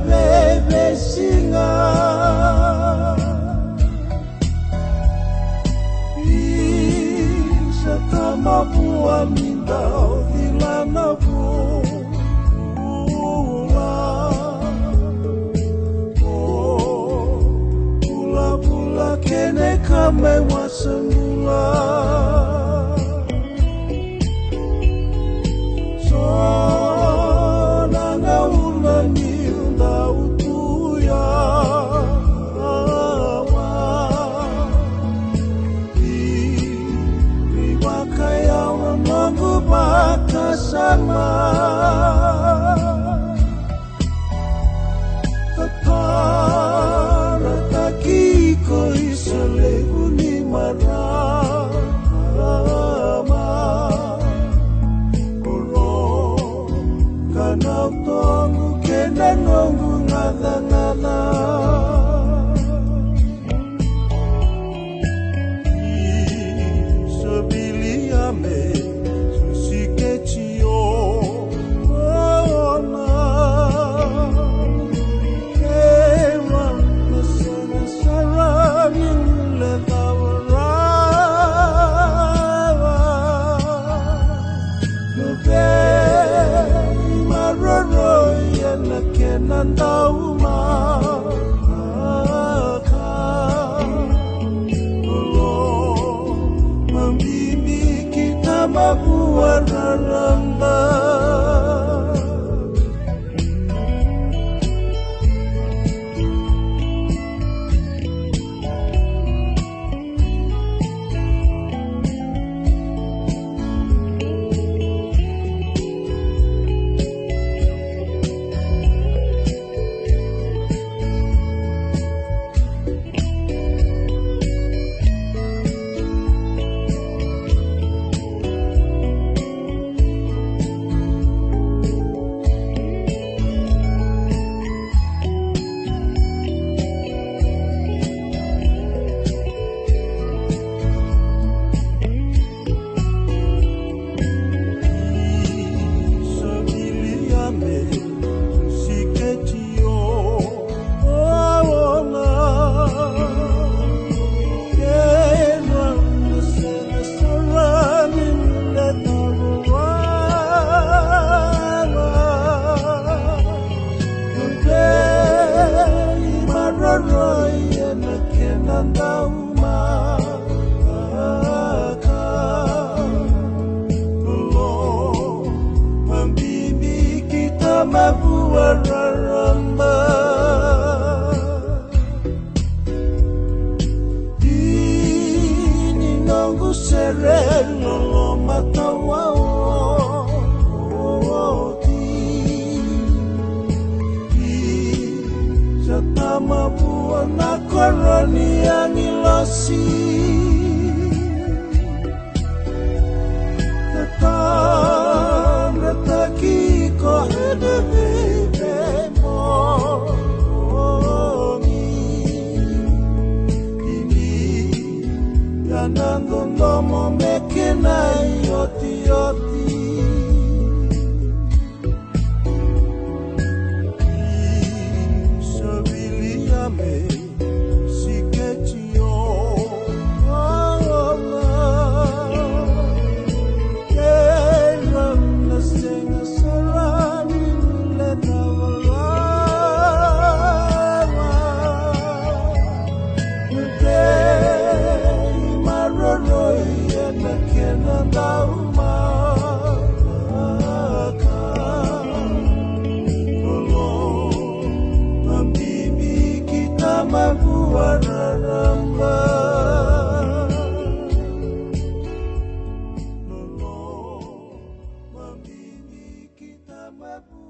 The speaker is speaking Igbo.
bebe singa Isa Tamavua mindau dilana pula Pula kene kame wasemula Sama Katara takiko isalehu ni marama Kuro kanau tongu kena nongu ngada-ngada Sabili ame Tamavua raramba Tamavua raramba Dini nongu sereno lo matawao Sa Tamavua na koroni ang ilosi Takiko hede bebe mongi Ini yanando ndomo mekena yoti Sabili ame sikechio Tamavua raramba Lolo Mamimi kita mabu